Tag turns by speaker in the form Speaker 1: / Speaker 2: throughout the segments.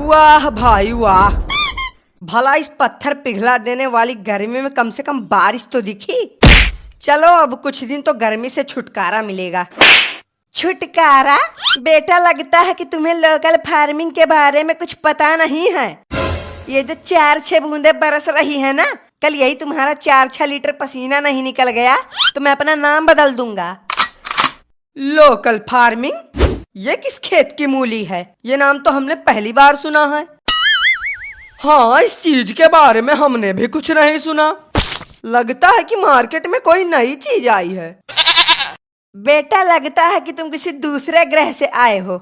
Speaker 1: वाह भाई वाह, भला इस पत्थर पिघला देने वाली गर्मी में कम से कम बारिश तो दिखी। चलो अब कुछ दिन तो गर्मी से छुटकारा मिलेगा। छुटकारा? बेटा लगता है कि तुम्हें लोकल फार्मिंग के बारे में कुछ पता नहीं है। ये जो 4-6 बूंदे बरस रही है ना, कल यही तुम्हारा 4-6 लीटर पसीना नहीं निकल गया तो मैं अपना नाम बदल दूंगा। Local farming? ये किस खेत की मूली है? ये नाम तो हमने पहली बार सुना है। हाँ, इस चीज के बारे में हमने भी कुछ नहीं सुना। लगता है कि मार्केट में कोई नई चीज आई है। बेटा लगता है कि तुम किसी दूसरे ग्रह से आए हो,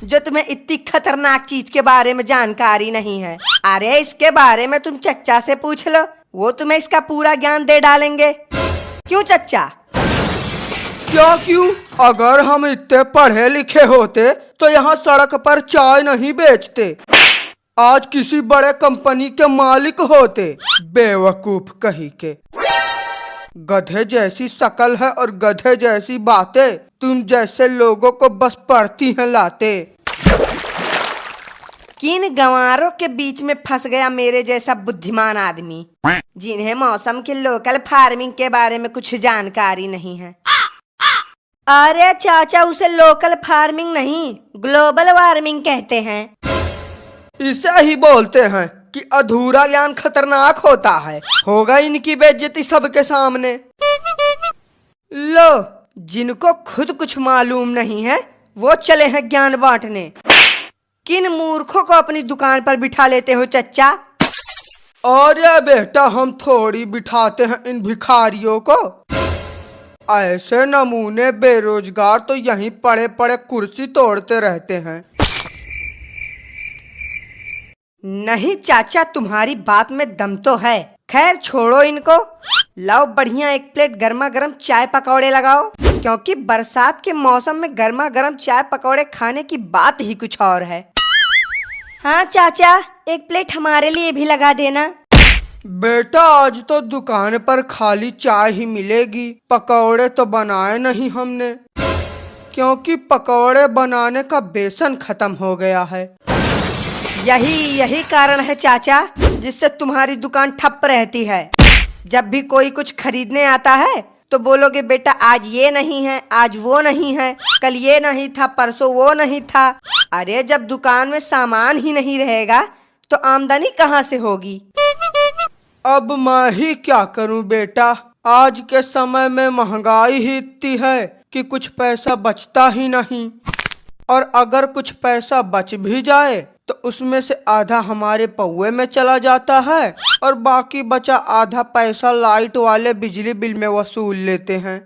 Speaker 1: जो तुम्हें इतनी खतरनाक चीज के बारे में जानकारी नहीं है। अरे इसके बारे में तुम चच्चा से पूछ लो, वो तुम्हें इसका पूरा ज्ञान दे डालेंगे। क्यों चच्चा? क्या क्यों? अगर हम इतने पढ़े लिखे होते तो यहाँ सड़क पर चाय नहीं बेचते, आज किसी बड़े कंपनी के मालिक होते। बेवकूफ कहीं के। गधे जैसी शकल है और गधे जैसी बातें, तुम जैसे लोगों को बस पढ़ती हैं लाते। किन गंवारों के बीच में फंस गया मेरे जैसा बुद्धिमान आदमी, जिन्हें मौसम के लोकल फार्मिंग के बारे में कुछ जानकारी नहीं है। अरे चाचा, उसे लोकल फार्मिंग नहीं, ग्लोबल वार्मिंग कहते हैं। इसे ही बोलते हैं कि अधूरा ज्ञान खतरनाक होता है। होगा इनकी बेइज्जती सबके सामने। लो, जिनको खुद कुछ मालूम नहीं है वो चले हैं ज्ञान बांटने। किन मूर्खों को अपनी दुकान पर बिठा लेते हो चच्चा? अरे बेटा, हम थोड़ी बिठाते हैं इन भिखारियों को। ऐसे नमूने बेरोजगार तो यहीं पड़े पड़े कुर्सी तोड़ते रहते हैं। नहीं चाचा, तुम्हारी बात में दम तो है। खैर छोड़ो इनको, लाओ बढ़िया एक प्लेट गर्मा गर्म चाय पकौड़े लगाओ, क्योंकि बरसात के मौसम में गर्मा गर्म चाय पकौड़े खाने की बात ही कुछ और है। हाँ चाचा, एक प्लेट हमारे लिए भी लगा देना। बेटा, आज तो दुकान पर खाली चाय ही मिलेगी, पकौड़े तो बनाए नहीं हमने, क्योंकि पकौड़े बनाने का बेसन खत्म हो गया है। यही कारण है चाचा, जिससे तुम्हारी दुकान ठप रहती है। जब भी कोई कुछ खरीदने आता है तो बोलोगे बेटा आज ये नहीं है, आज वो नहीं है, कल ये नहीं था, परसों वो नहीं था। अरे जब दुकान में सामान ही नहीं रहेगा तो आमदनी कहाँ से होगी? अब मैं ही क्या करूं बेटा, आज के समय में महंगाई ही इतनी है कि कुछ पैसा बचता ही नहीं, और अगर कुछ पैसा बच भी जाए तो उसमें से आधा हमारे पौए में चला जाता है और बाकी बचा आधा पैसा लाइट वाले बिजली बिल में वसूल लेते हैं।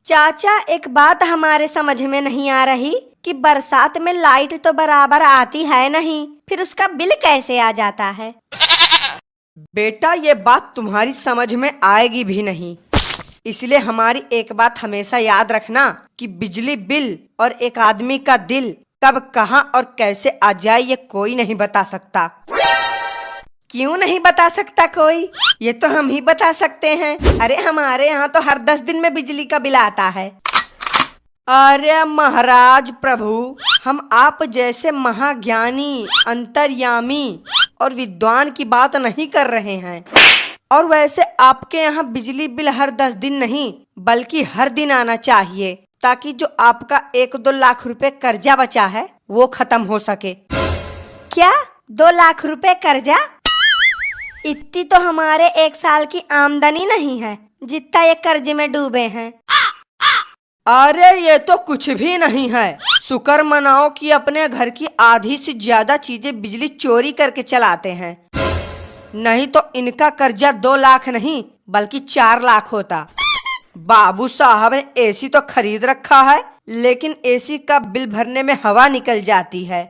Speaker 1: चाचा, एक बात हमारे समझ में नहीं आ रही कि बरसात में लाइट तो बराबर आती है नहीं, फिर उसका बिल कैसे आ जाता है? बेटा, ये बात तुम्हारी समझ में आएगी भी नहीं, इसलिए हमारी एक बात हमेशा याद रखना कि बिजली बिल और एक आदमी का दिल कब, कहां और कैसे आ जाए ये कोई नहीं बता सकता। क्यों नहीं बता सकता कोई? ये तो हम ही बता सकते हैं। अरे हमारे यहाँ तो हर 10 दिन में बिजली का बिल आता है। अरे महाराज प्रभु, हम आप जैसे महाज्ञानी, अंतर्यामी और विद्वान की बात नहीं कर रहे हैं। और वैसे आपके यहाँ बिजली बिल हर 10 दिन नहीं बल्कि हर दिन आना चाहिए, ताकि जो आपका 1-2 लाख रुपए कर्जा बचा है वो खत्म हो सके। क्या 2 लाख रुपए कर्जा? इतनी तो हमारे 1 साल की आमदनी नहीं है जितना ये कर्जे में डूबे हैं। अरे ये तो कुछ भी नहीं है। शुक्र मनाओ कि अपने घर की आधी से ज्यादा चीजें बिजली चोरी करके चलाते हैं, नहीं तो इनका कर्जा 2 लाख नहीं बल्कि 4 लाख होता। बाबू साहब ने एसी तो खरीद रखा है, लेकिन एसी का बिल भरने में हवा निकल जाती है।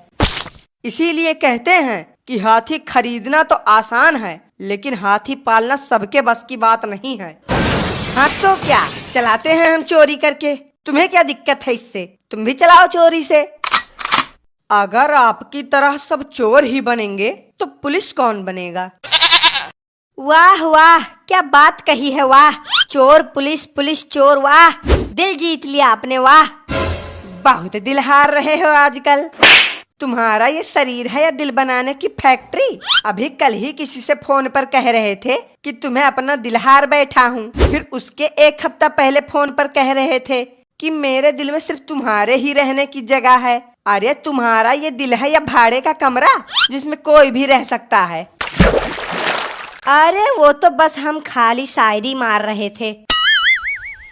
Speaker 1: इसीलिए कहते हैं कि हाथी खरीदना तो आसान है, लेकिन हाथी पालना सबके बस की बात नहीं है। हाँ तो क्या, चलाते हैं हम चोरी करके, तुम्हें क्या दिक्कत है इससे? तुम भी चलाओ चोरी से। अगर आपकी तरह सब चोर ही बनेंगे तो पुलिस कौन बनेगा? वाह वाह, क्या बात कही है, वाह। चोर पुलिस, पुलिस चोर, वाह, दिल जीत लिया आपने, वाह। बहुत दिल हार रहे हो आजकल। तुम्हारा ये शरीर है या दिल बनाने की फैक्ट्री? अभी कल ही किसी से फोन पर कह रहे थे कि तुम्हें अपना दिल हार बैठा हूँ, फिर उसके एक हफ्ता पहले फोन पर कह रहे थे कि मेरे दिल में सिर्फ तुम्हारे ही रहने की जगह है। अरे तुम्हारा ये दिल है या भाड़े का कमरा जिसमें कोई भी रह सकता है? अरे वो तो बस हम खाली शायरी मार रहे थे।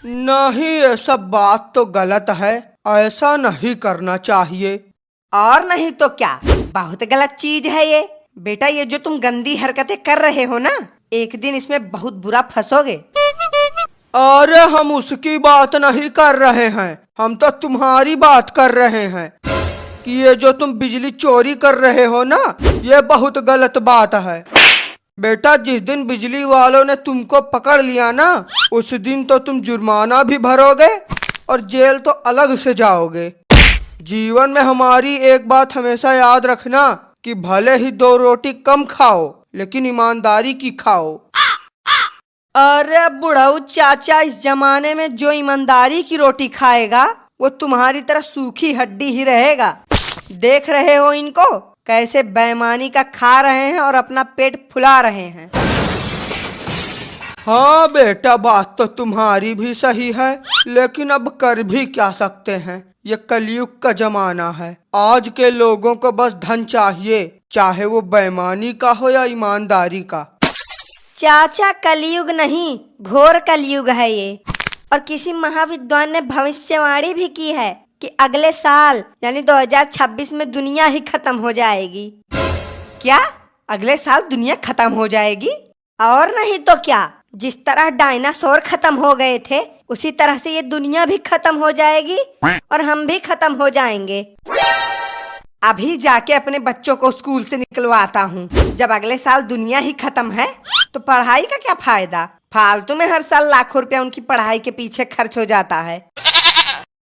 Speaker 2: नहीं, ये सब बात तो गलत है, ऐसा नहीं करना चाहिए।
Speaker 1: और नहीं तो क्या, बहुत गलत चीज है ये। बेटा ये जो तुम गंदी हरकतें कर रहे हो ना, एक दिन इसमें बहुत बुरा फंसोगे।
Speaker 2: अरे हम उसकी बात नहीं कर रहे हैं, हम तो तुम्हारी बात कर रहे हैं कि ये जो तुम बिजली चोरी कर रहे हो ना, ये बहुत गलत बात है। बेटा जिस दिन बिजली वालों ने तुमको पकड़ लिया ना, उस दिन तो तुम जुर्माना भी भरोगे और जेल तो अलग से जाओगे। जीवन में हमारी एक बात हमेशा याद रखना कि भले ही 2 रोटी कम खाओ, लेकिन ईमानदारी की खाओ।
Speaker 1: अरे बुढ़ऊ चाचा, इस जमाने में जो ईमानदारी की रोटी खाएगा वो तुम्हारी तरह सूखी हड्डी ही रहेगा। देख रहे हो इनको कैसे बेईमानी का खा रहे हैं और अपना पेट फुला रहे हैं।
Speaker 2: हाँ बेटा, बात तो तुम्हारी भी सही है, लेकिन अब कर भी क्या सकते हैं। ये कलयुग का जमाना है, आज के लोगों को बस धन चाहिए, चाहे वो बेईमानी का हो या ईमानदारी का।
Speaker 1: चाचा कलयुग नहीं, घोर कलयुग है ये। और किसी महाविद्वान ने भविष्यवाणी भी की है कि अगले साल यानी 2026 में दुनिया ही खत्म हो जाएगी। क्या अगले साल दुनिया खत्म हो जाएगी? और नहीं तो क्या, जिस तरह डायनासोर खत्म हो गए थे उसी तरह से ये दुनिया भी खत्म हो जाएगी और हम भी खत्म हो जाएंगे। अभी जाके अपने बच्चों को स्कूल से निकलवाता हूँ। जब अगले साल दुनिया ही खत्म है तो पढ़ाई का क्या फायदा? फालतू में हर साल लाखों रुपया उनकी पढ़ाई के पीछे खर्च हो जाता है।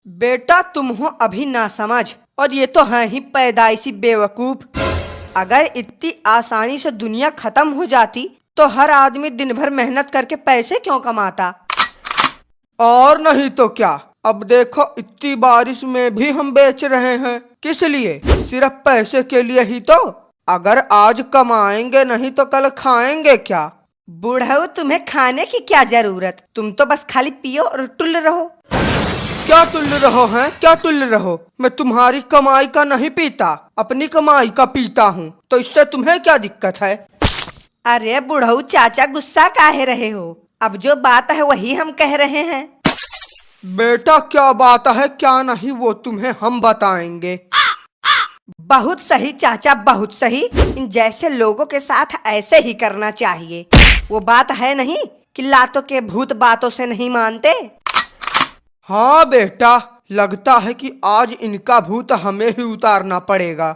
Speaker 1: बेटा तुम हो अभी ना समझ, और ये तो है ही पैदाइशी बेवकूफ। अगर इतनी आसानी से दुनिया खत्म हो जाती तो हर आदमी दिन भर मेहनत करके पैसे क्यों कमाता?
Speaker 2: और नहीं तो क्या, अब देखो इतनी बारिश में भी हम बेच रहे हैं। किस लिए? सिर्फ पैसे के लिए ही तो। अगर आज कमाएंगे नहीं तो कल खाएंगे क्या?
Speaker 1: बुढ़ऊ तुम्हें खाने की क्या जरूरत, तुम तो बस खाली पियो और टुल रहो।
Speaker 2: क्या टुल रहो हैं? क्या टुल रहो? मैं तुम्हारी कमाई का नहीं पीता, अपनी कमाई का पीता हूँ, तो इससे तुम्हें क्या दिक्कत है?
Speaker 1: अरे बुढ़ऊ चाचा, गुस्सा काहे रहे हो? अब जो बात है वही हम कह रहे हैं।
Speaker 2: बेटा क्या बात है क्या नहीं वो तुम्हें हम बताएंगे।
Speaker 1: बहुत सही चाचा, बहुत सही। इन जैसे लोगों के साथ ऐसे ही करना चाहिए। वो बात है नहीं कि लातों के भूत बातों से नहीं मानते।
Speaker 2: हाँ बेटा, लगता है कि आज इनका भूत हमें ही उतारना पड़ेगा।